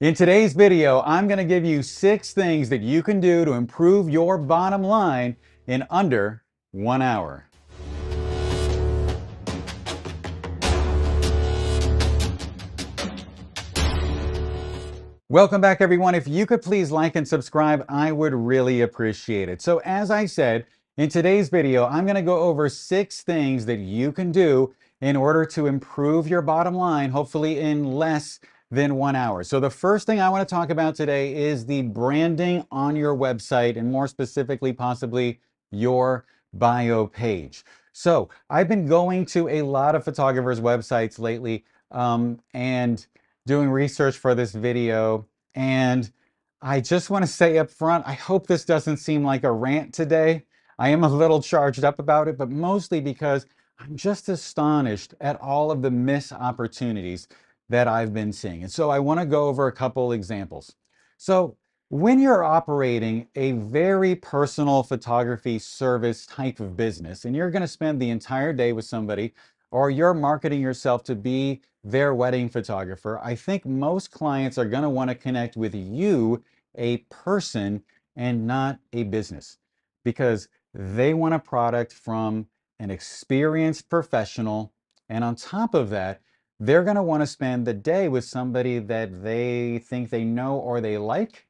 In today's video, I'm going to give you 6 things that you can do to improve your bottom line in under 1 hour. Welcome back, everyone. If you could please like and subscribe, I would really appreciate it. So as I said, in today's video, I'm going to go over 6 things that you can do in order to improve your bottom line, hopefully in less than 1 hour. So the first thing I want to talk about today is the branding on your website, and more specifically, possibly your bio page. So I've been going to a lot of photographers' websites lately, and doing research for this video, and I just want to say up front, I hope this doesn't seem like a rant today. I am a little charged up about it, but mostly because I'm just astonished at all of the missed opportunities that I've been seeing. And so I want to go over a couple examples. So when you're operating a very personal photography service type of business, and you're going to spend the entire day with somebody, or you're marketing yourself to be their wedding photographer, I think most clients are going to want to connect with you, a person, and not a business, because they want a product from an experienced professional. And on top of that, they're going to want to spend the day with somebody that they think they know or they like,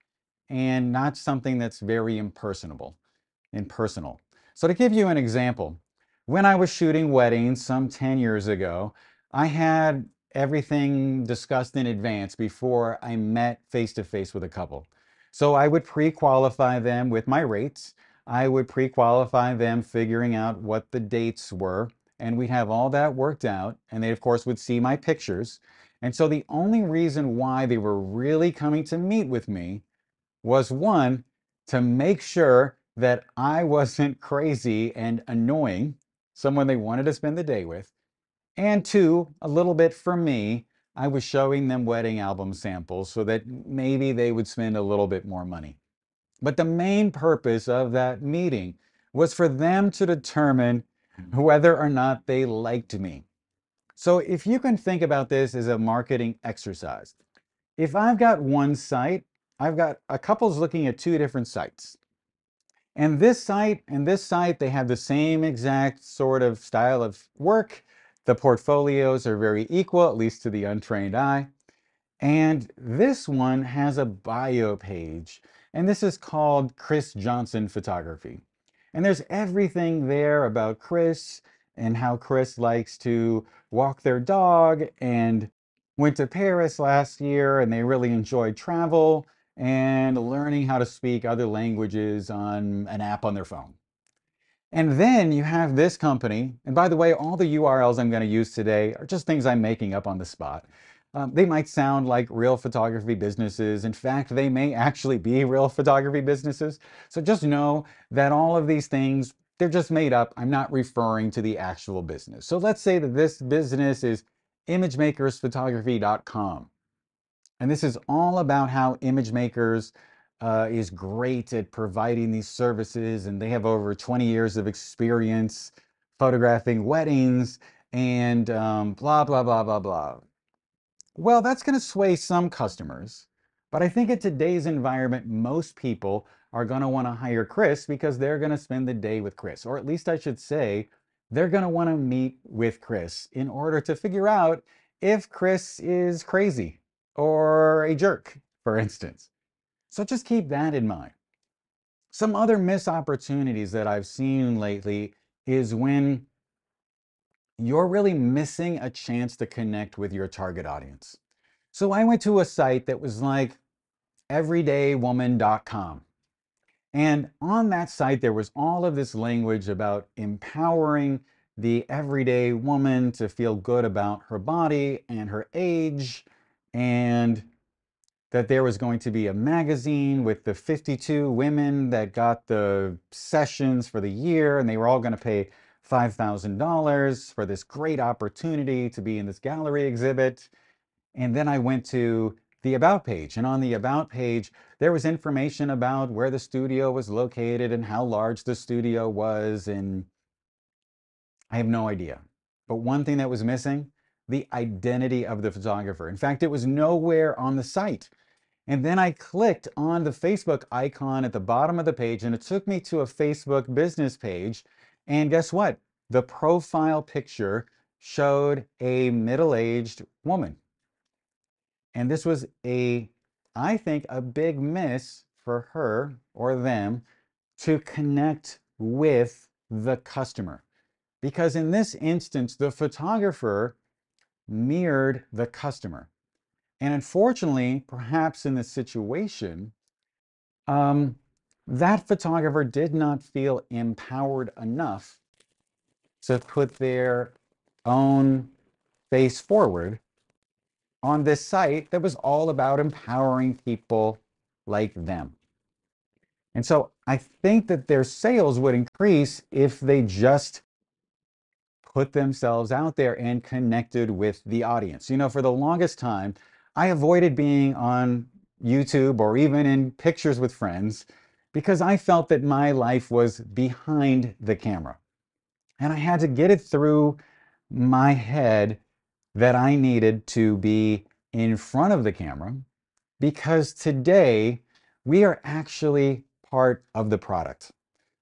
and not something that's very impersonal. So to give you an example, when I was shooting weddings some 10 years ago, I had everything discussed in advance before I met face to face with a couple. So I would pre-qualify them with my rates. I would pre-qualify them figuring out what the dates were, and we'd have all that worked out, and they of course would see my pictures. And so the only reason why they were really coming to meet with me was, one, to make sure that I wasn't crazy and annoying, someone they wanted to spend the day with, and two, a little bit for me, I was showing them wedding album samples so that maybe they would spend a little bit more money. But the main purpose of that meeting was for them to determine whether or not they liked me. So if you can think about this as a marketing exercise, if I've got one site, I've got a couple's looking at 2 different sites. And this site and this site, they have the same exact sort of style of work. The portfolios are very equal, at least to the untrained eye. And this one has a bio page, and this is called Chris Johnson Photography. And there's everything there about Chris and how Chris likes to walk their dog, and went to Paris last year, and they really enjoyed travel and learning how to speak other languages on an app on their phone. And then you have this company, and by the way, all the URLs I'm going to use today are just things I'm making up on the spot. They might sound like real photography businesses. In fact, they may actually be real photography businesses. So just know that all of these things, they're just made up. I'm not referring to the actual business. So let's say that this business is imagemakersphotography.com. And this is all about how ImageMakers is great at providing these services, and they have over 20 years of experience photographing weddings, and blah, blah, blah, blah, blah. Well, that's going to sway some customers, but I think in today's environment, most people are going to want to hire Chris because they're going to spend the day with Chris, or at least I should say, they're going to want to meet with Chris in order to figure out if Chris is crazy or a jerk, for instance. So just keep that in mind. Some other missed opportunities that I've seen lately is when you're really missing a chance to connect with your target audience. So I went to a site that was like everydaywoman.com. And on that site, there was all of this language about empowering the everyday woman to feel good about her body and her age, and that there was going to be a magazine with the 52 women that got the sessions for the year, and they were all going to pay $5,000 for this great opportunity to be in this gallery exhibit. And then I went to the About page, and on the About page, there was information about where the studio was located and how large the studio was, and I have no idea. But one thing that was missing, the identity of the photographer. In fact, it was nowhere on the site. And then I clicked on the Facebook icon at the bottom of the page, and it took me to a Facebook business page. And guess what? The profile picture showed a middle-aged woman. And this was I think, a big miss for her or them to connect with the customer. Because in this instance, the photographer mirrored the customer. And unfortunately, perhaps in this situation, that photographer did not feel empowered enough to put their own face forward on this site that was all about empowering people like them. And so I think that their sales would increase if they just put themselves out there and connected with the audience. You know, for the longest time, I avoided being on YouTube or even in pictures with friends because I felt that my life was behind the camera. And I had to get it through my head that I needed to be in front of the camera, because today we are actually part of the product,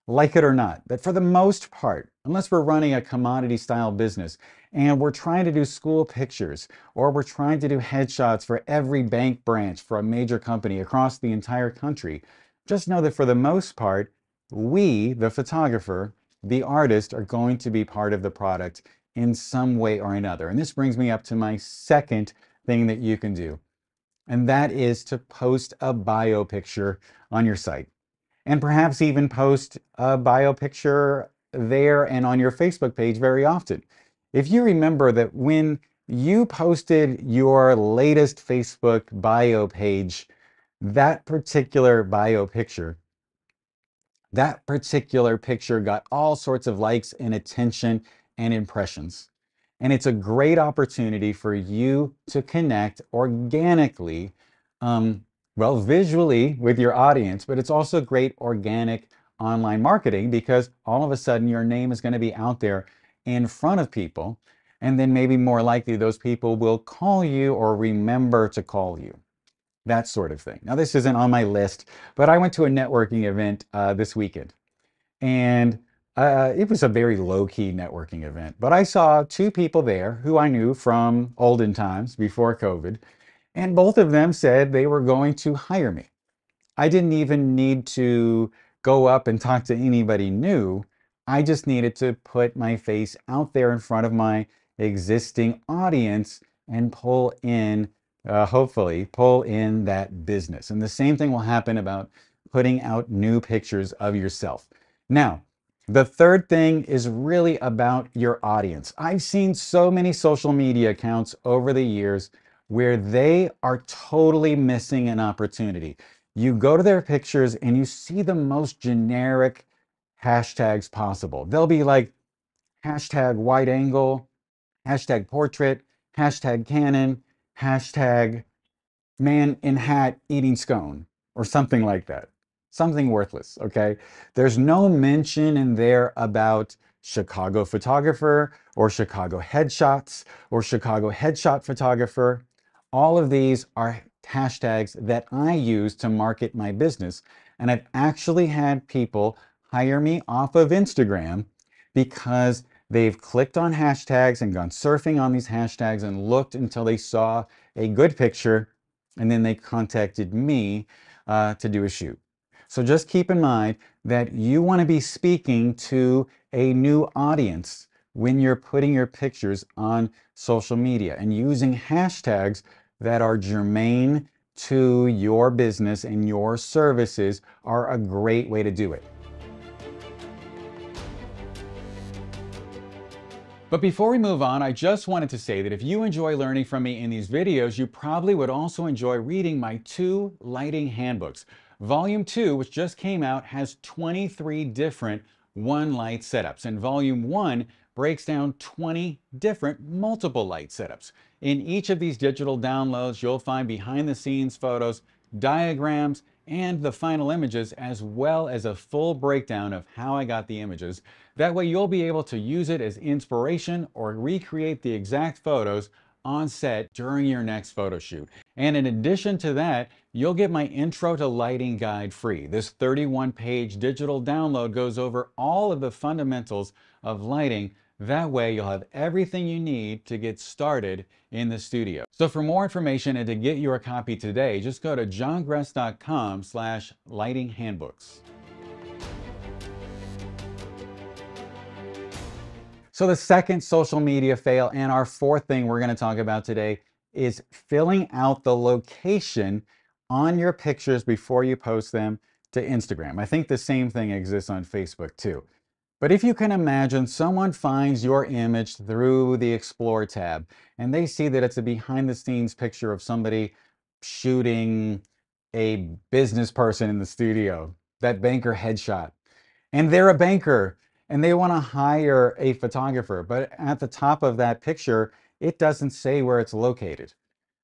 like it or not. That for the most part, unless we're running a commodity style business and we're trying to do school pictures or we're trying to do headshots for every bank branch for a major company across the entire country, just know that for the most part, we, the photographer, the artist, are going to be part of the product in some way or another. And this brings me up to my second thing that you can do, and that is to post a bio picture on your site. And perhaps even post a bio picture there and on your Facebook page very often. If you remember that when you posted your latest Facebook bio page, that particular bio picture, that particular picture got all sorts of likes and attention and impressions. And it's a great opportunity for you to connect organically, well, visually with your audience, but it's also great organic online marketing because all of a sudden your name is going to be out there in front of people. And then maybe more likely those people will call you or remember to call you. That sort of thing. Now, this isn't on my list, but I went to a networking event this weekend. And it was a very low-key networking event. But I saw two people there who I knew from olden times before COVID. And both of them said they were going to hire me. I didn't even need to go up and talk to anybody new. I just needed to put my face out there in front of my existing audience and pull in, hopefully, pull in that business. And the same thing will happen about putting out new pictures of yourself. Now, the third thing is really about your audience. I've seen so many social media accounts over the years where they are totally missing an opportunity. You go to their pictures and you see the most generic hashtags possible. They'll be like hashtag wide angle, hashtag portrait, hashtag Canon, hashtag man in hat eating scone, or something like that. Something worthless, okay? There's no mention in there about Chicago photographer or Chicago headshots or Chicago headshot photographer. All of these are hashtags that I use to market my business. And I've actually had people hire me off of Instagram because they've clicked on hashtags and gone surfing on these hashtags and looked until they saw a good picture, and then they contacted me to do a shoot. So just keep in mind that you want to be speaking to a new audience when you're putting your pictures on social media, and using hashtags that are germane to your business and your services are a great way to do it. But before we move on, I just wanted to say that if you enjoy learning from me in these videos, you probably would also enjoy reading my 2 lighting handbooks. Volume 2, which just came out, has 23 different one light setups, and Volume 1 breaks down 20 different multiple light setups. In each of these digital downloads, you'll find behind the scenes photos, diagrams, and the final images, as well as a full breakdown of how I got the images. That way you'll be able to use it as inspiration or recreate the exact photos on set during your next photo shoot. And in addition to that, you'll get my Intro to Lighting Guide free. This 31-page digital download goes over all of the fundamentals of lighting. That way you'll have everything you need to get started in the studio. So for more information and to get your copy today, just go to johngress.com/lightinghandbooks. So the second social media fail and our fourth thing we're going to talk about today is filling out the location on your pictures before you post them to Instagram. I think the same thing exists on Facebook too. But if you can imagine, someone finds your image through the Explore tab and they see that it's a behind the scenes picture of somebody shooting a business person in the studio, that banker headshot. And they're a banker and they want to hire a photographer, but at the top of that picture, it doesn't say where it's located.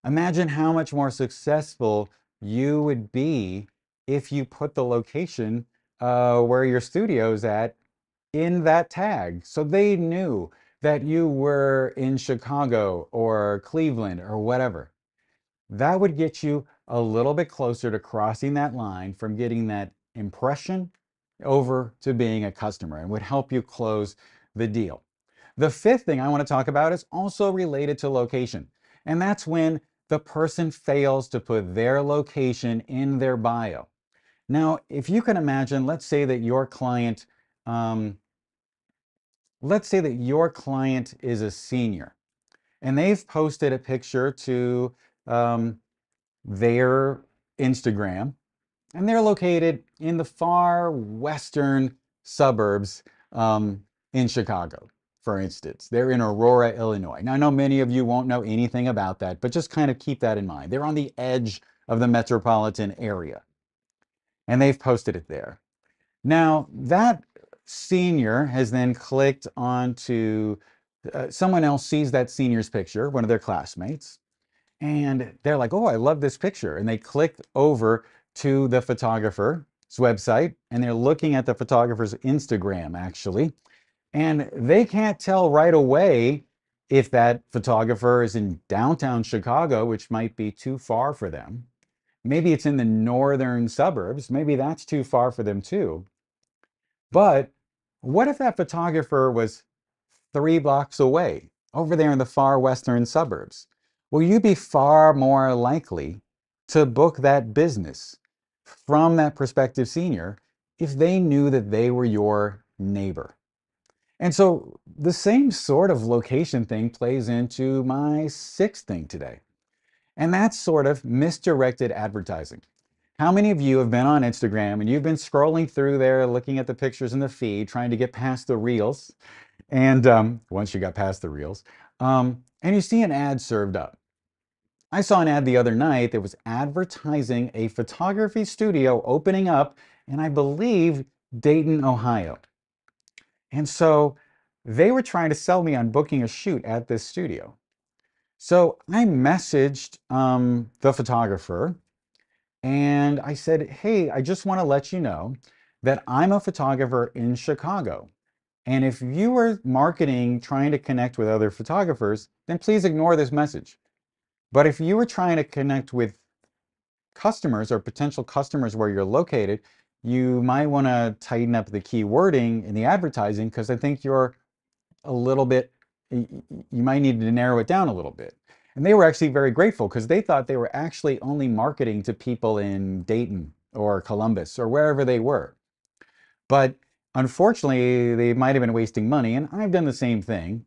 Imagine how much more successful you would be if you put the location where your studio's at in that tag. So they knew that you were in Chicago or Cleveland or whatever. That would get you a little bit closer to crossing that line from getting that impression over to being a customer and would help you close the deal. The fifth thing I want to talk about is also related to location, and that's when the person fails to put their location in their bio. Now, if you can imagine, let's say that your client is a senior and they've posted a picture to their Instagram, and they're located in the far western suburbs in Chicago, for instance. They're in Aurora, Illinois. Now, I know many of you won't know anything about that, but just kind of keep that in mind. They're on the edge of the metropolitan area, and they've posted it there. Now, that senior has then clicked onto, someone else sees that senior's picture, one of their classmates, and they're like, oh, I love this picture. And they clicked over to the photographer's website and they're looking at the photographer's Instagram actually. And they can't tell right away if that photographer is in downtown Chicago, which might be too far for them. Maybe it's in the northern suburbs. Maybe that's too far for them too. But what if that photographer was 3 blocks away, over there in the far western suburbs? Will you be far more likely to book that business from that prospective senior if they knew that they were your neighbor? And so the same sort of location thing plays into my sixth thing today. And that's sort of misdirected advertising. How many of you have been on Instagram and you've been scrolling through there, looking at the pictures in the feed, trying to get past the reels? And once you got past the reels, and you see an ad served up. I saw an ad the other night that was advertising a photography studio opening up in, I believe, Dayton, Ohio. And so they were trying to sell me on booking a shoot at this studio. So I messaged the photographer and I said, hey, I just want to let you know that I'm a photographer in Chicago. And if you are marketing, trying to connect with other photographers, then please ignore this message. But if you were trying to connect with customers or potential customers where you're located, you might want to tighten up the key wording in the advertising because I think you're a little bit, you might need to narrow it down a little bit. And they were actually very grateful because they thought they were actually only marketing to people in Dayton or Columbus or wherever they were. But unfortunately, they might have been wasting money, and I've done the same thing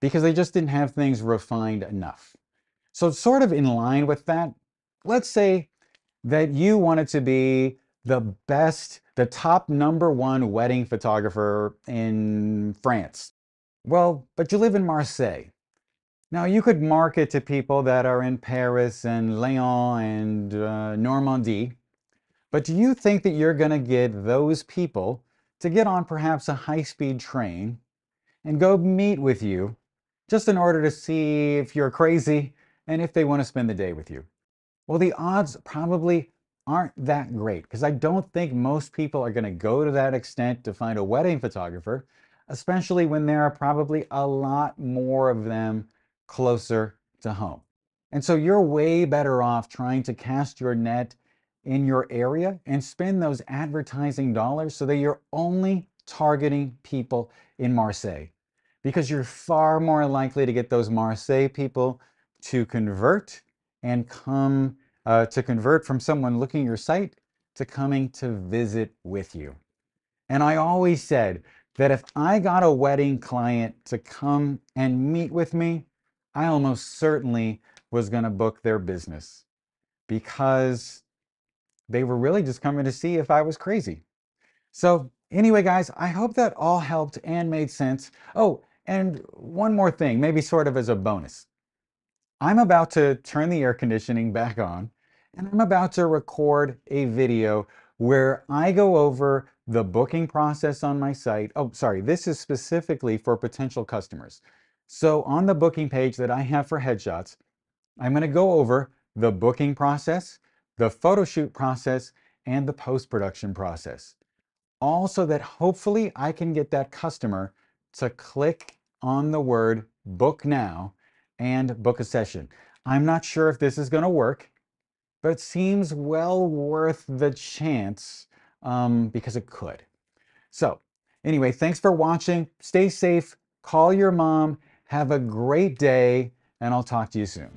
because they just didn't have things refined enough. So sort of in line with that, let's say that you wanted to be the best, the top #1 wedding photographer in France. Well, but you live in Marseille. Now you could market to people that are in Paris and Lyon and Normandy. But do you think that you're going to get those people to get on perhaps a high-speed train and go meet with you just in order to see if you're crazy and if they want to spend the day with you? Well, the odds probably aren't that great because I don't think most people are going to go to that extent to find a wedding photographer, especially when there are probably a lot more of them closer to home. And so you're way better off trying to cast your net in your area and spend those advertising dollars so that you're only targeting people in Marseille, because you're far more likely to get those Marseille people to convert and come to convert from someone looking at your site to coming to visit with you. And I always said that if I got a wedding client to come and meet with me, I almost certainly was going to book their business, because they were really just coming to see if I was crazy. So anyway, guys, I hope that all helped and made sense. Oh, and one more thing, maybe sort of as a bonus. I'm about to turn the air conditioning back on, and I'm about to record a video where I go over the booking process on my site. Oh, sorry, this is specifically for potential customers. So on the booking page that I have for headshots, I'm going to go over the booking process, the photo shoot process, and the post-production process. All so that hopefully I can get that customer to click on the word book now and book a session. I'm not sure if this is going to work, but it seems well worth the chance, because it could. So anyway, thanks for watching. Stay safe, call your mom, have a great day, and I'll talk to you soon.